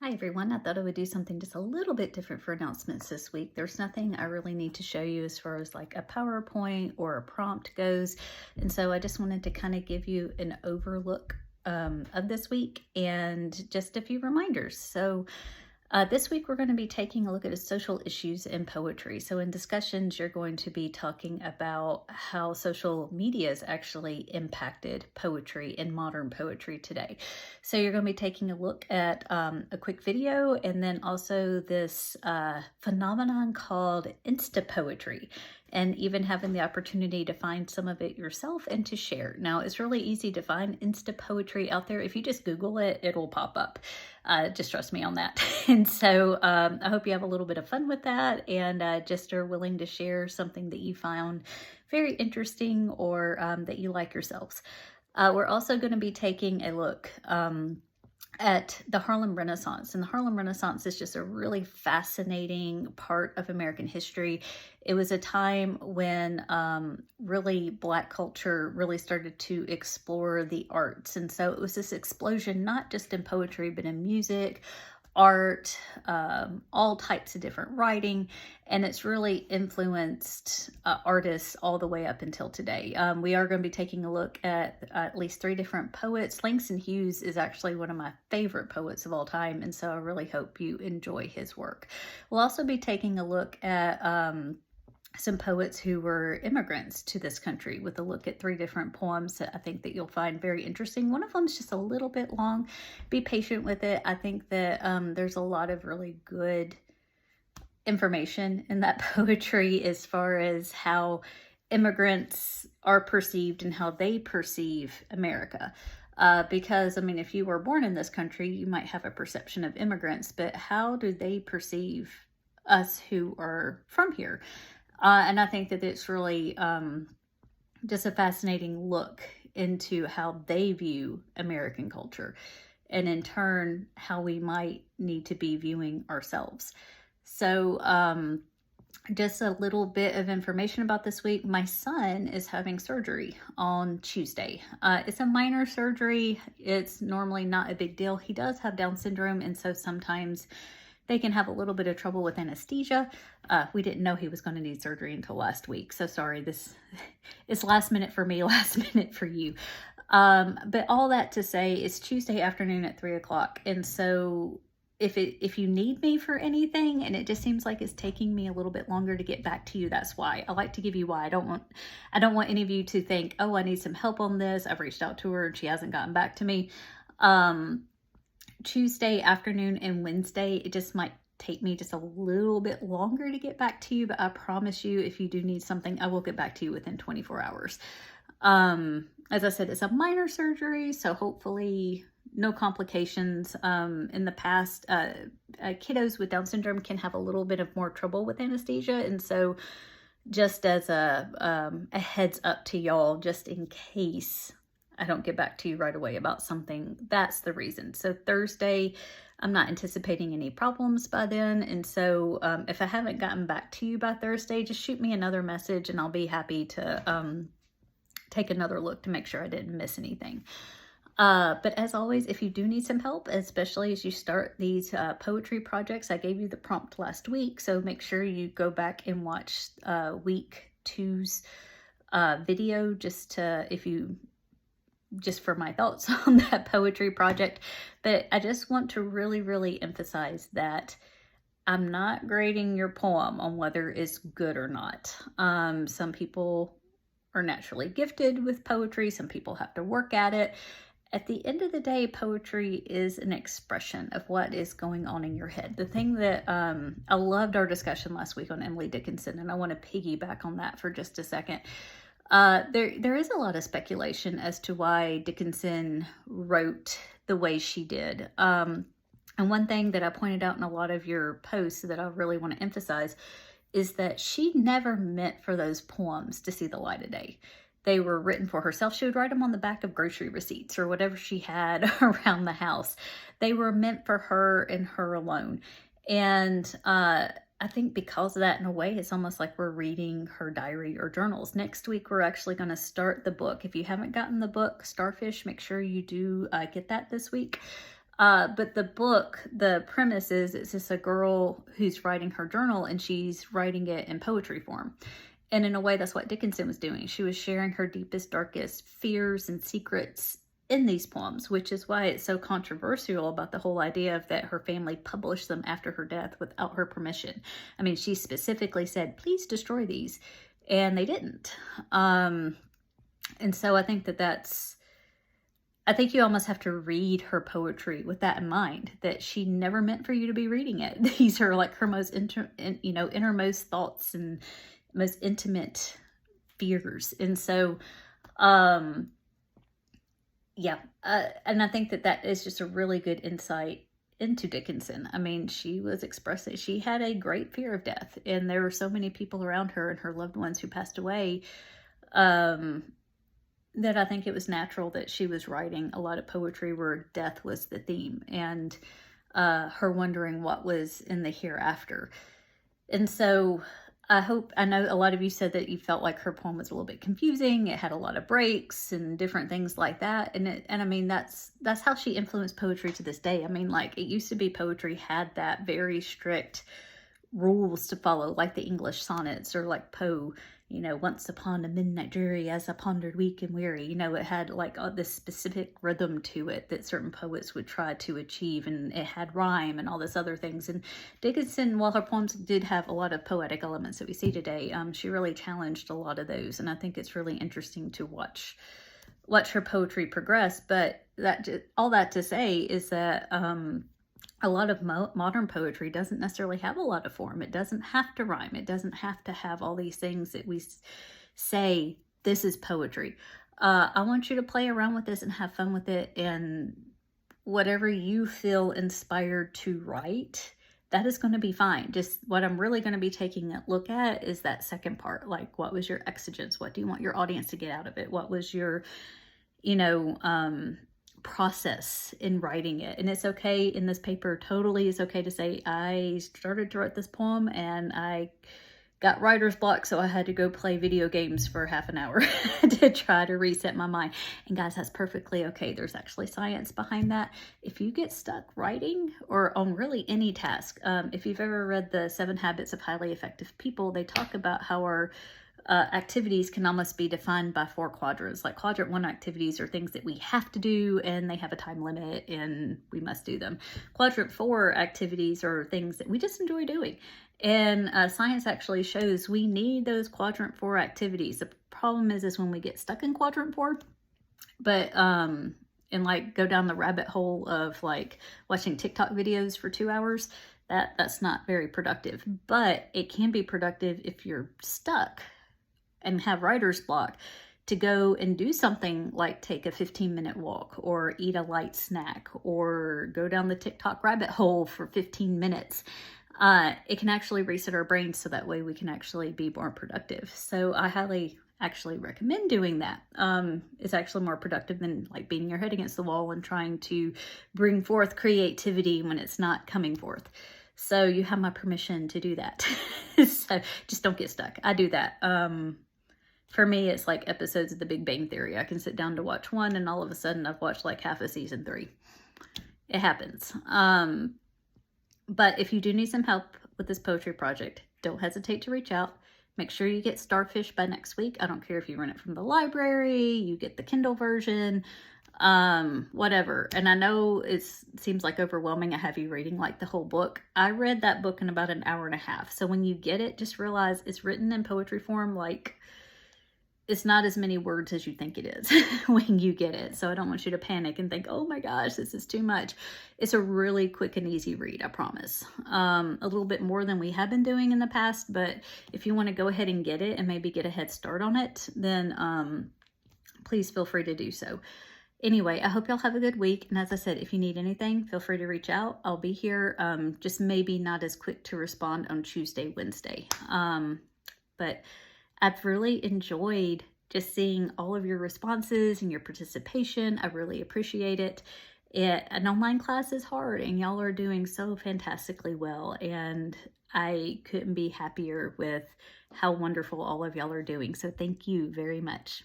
Hi everyone. I thought I would do something just a little bit different for announcements this week. There's nothing I really need to show you as far as like a PowerPoint or a prompt goes. And so I just wanted to kind of give you an overlook of this week and just a few reminders. This week, we're going to be taking a look at social issues in poetry. So, in discussions, you're going to be talking about how social media has actually impacted poetry and modern poetry today. So, you're going to be taking a look at a quick video and then also this phenomenon called Insta poetry, and even having the opportunity to find some of it yourself and to share. Now, it's really easy to find Insta poetry out there. If you just Google it, it'll pop up. Just trust me on that. And so I hope you have a little bit of fun with that and just are willing to share something that you found very interesting or that you like yourselves. We're also going to be taking a look at the Harlem Renaissance. And the Harlem Renaissance is just a really fascinating part of American history. It was a time when really Black culture really started to explore the arts. And so it was this explosion, not just in poetry, but in music, art, all types of different writing, and it's really influenced artists all the way up until today. We are going to be taking a look at least three different poets. Langston Hughes is actually one of my favorite poets of all time, and so I really hope you enjoy his work. We'll also be taking a look at some poets who were immigrants to this country with a look at three different poems that I think that you'll find very interesting. One of them is just a little bit long. Be patient with it. I think that there's a lot of really good information in that poetry as far as how immigrants are perceived and how they perceive America. Because, I mean, if you were born in this country, you might have a perception of immigrants, but how do they perceive us who are from here? And I think that it's really just a fascinating look into how they view American culture, and in turn, how we might need to be viewing ourselves. So, just a little bit of information about this week. My son is having surgery on Tuesday. It's a minor surgery. It's normally not a big deal. He does have Down syndrome, and so sometimes they can have a little bit of trouble with anesthesia. We didn't know he was going to need surgery until last week. So sorry, this is last minute for me, last minute for you. But all that to say, it's Tuesday afternoon at 3 o'clock. And so if you need me for anything and it just seems like it's taking me a little bit longer to get back to you, that's why. I like to give you why. I don't want any of you to think, oh, I need some help on this. I've reached out to her and she hasn't gotten back to me. Tuesday afternoon and Wednesday, it just might take me just a little bit longer to get back to you, but I promise you, if you do need something, I will get back to you within 24 hours. As I said, it's a minor surgery, so hopefully no complications. In the past, kiddos with Down syndrome can have a little bit of more trouble with anesthesia, and so just as a heads up to y'all, just in case I don't get back to you right away about something, that's the reason. So Thursday, I'm not anticipating any problems by then. And so if I haven't gotten back to you by Thursday, just shoot me another message and I'll be happy to take another look to make sure I didn't miss anything. But as always, if you do need some help, especially as you start these poetry projects, I gave you the prompt last week. So make sure you go back and watch week 2's video just for my thoughts on that poetry project. But I just want to really, really emphasize that I'm not grading your poem on whether it's good or not. Some people are naturally gifted with poetry. Some people have to work at it. At the end of the day, poetry is an expression of what is going on in your head. The thing that I loved our discussion last week on Emily Dickinson, and I want to piggyback on that for just a second. There is a lot of speculation as to why Dickinson wrote the way she did. And one thing that I pointed out in a lot of your posts that I really want to emphasize is that she never meant for those poems to see the light of day. They were written for herself. She would write them on the back of grocery receipts or whatever she had around the house. They were meant for her and her alone. And I think because of that, in a way, it's almost like we're reading her diary or journals. Next week, we're actually going to start the book. If you haven't gotten the book, Starfish, make sure you do get that this week. But the book, the premise is it's just a girl who's writing her journal, and she's writing it in poetry form. And in a way, that's what Dickinson was doing. She was sharing her deepest, darkest fears and secrets in these poems, which is why it's so controversial about the whole idea of that her family published them after her death without her permission. I mean, she specifically said, please destroy these. And they didn't. And so I think I think you almost have to read her poetry with that in mind, that she never meant for you to be reading it. These are like her most innermost thoughts and most intimate fears. And so, yeah. And I think that is just a really good insight into Dickinson. I mean, she was expressing, she had a great fear of death, and there were so many people around her and her loved ones who passed away, that I think it was natural that she was writing a lot of poetry where death was the theme, and her wondering what was in the hereafter. And so I know a lot of you said that you felt like her poem was a little bit confusing. It had a lot of breaks and different things like that. And I mean, that's how she influenced poetry to this day. I mean, like, it used to be poetry had that very strict rules to follow, like the English sonnets, or like Poe, once upon a midnight dreary as I pondered weak and weary. It had like this specific rhythm to it that certain poets would try to achieve, and it had rhyme and all this other things. And Dickinson, while her poems did have a lot of poetic elements that we see today, she really challenged a lot of those. And I think it's really interesting to watch her poetry progress. But all that to say is that a lot of modern poetry doesn't necessarily have a lot of form. It doesn't have to rhyme. It doesn't have to have all these things that we say, this is poetry. I want you to play around with this and have fun with it. And whatever you feel inspired to write, that is going to be fine. Just what I'm really going to be taking a look at is that second part. Like, what was your exigence? What do you want your audience to get out of it? What was your, process in writing it? And it's okay in this paper, totally is okay to say, I started to write this poem and I got writer's block, so I had to go play video games for half an hour to try to reset my mind. And guys, that's perfectly okay. There's actually science behind that. If you get stuck writing or on really any task, if you've ever read the 7 Habits of Highly Effective People, they talk about how our activities can almost be defined by 4 quadrants. Like, quadrant 1 activities are things that we have to do and they have a time limit and we must do them. Quadrant 4 activities are things that we just enjoy doing. And science actually shows we need those quadrant 4 activities. The problem is when we get stuck in quadrant 4, but and like go down the rabbit hole of like watching TikTok videos for 2 hours, that's not very productive. But it can be productive if you're stuck and have writer's block, to go and do something like take a 15-minute walk, or eat a light snack, or go down the TikTok rabbit hole for 15 minutes. It can actually reset our brains so that way we can actually be more productive. So I highly actually recommend doing that. It's actually more productive than like beating your head against the wall and trying to bring forth creativity when it's not coming forth. So you have my permission to do that. So just don't get stuck. I do that. For me, it's like episodes of The Big Bang Theory. I can sit down to watch one and all of a sudden I've watched like half of season 3. It happens. But if you do need some help with this poetry project, don't hesitate to reach out. Make sure you get Starfish by next week. I don't care if you rent it from the library, you get the Kindle version, whatever. And I know it seems like overwhelming. I have you reading like the whole book. I read that book in about an hour and a half. So when you get it, just realize it's written in poetry form. Like, it's not as many words as you think it is when you get it. So I don't want you to panic and think, oh my gosh, this is too much. It's a really quick and easy read, I promise. A little bit more than we have been doing in the past, but if you want to go ahead and get it and maybe get a head start on it, then please feel free to do so. Anyway, I hope y'all have a good week. And as I said, if you need anything, feel free to reach out. I'll be here, just maybe not as quick to respond on Tuesday, Wednesday. But I've really enjoyed just seeing all of your responses and your participation. I really appreciate it. An online class is hard and y'all are doing so fantastically well. And I couldn't be happier with how wonderful all of y'all are doing. So thank you very much.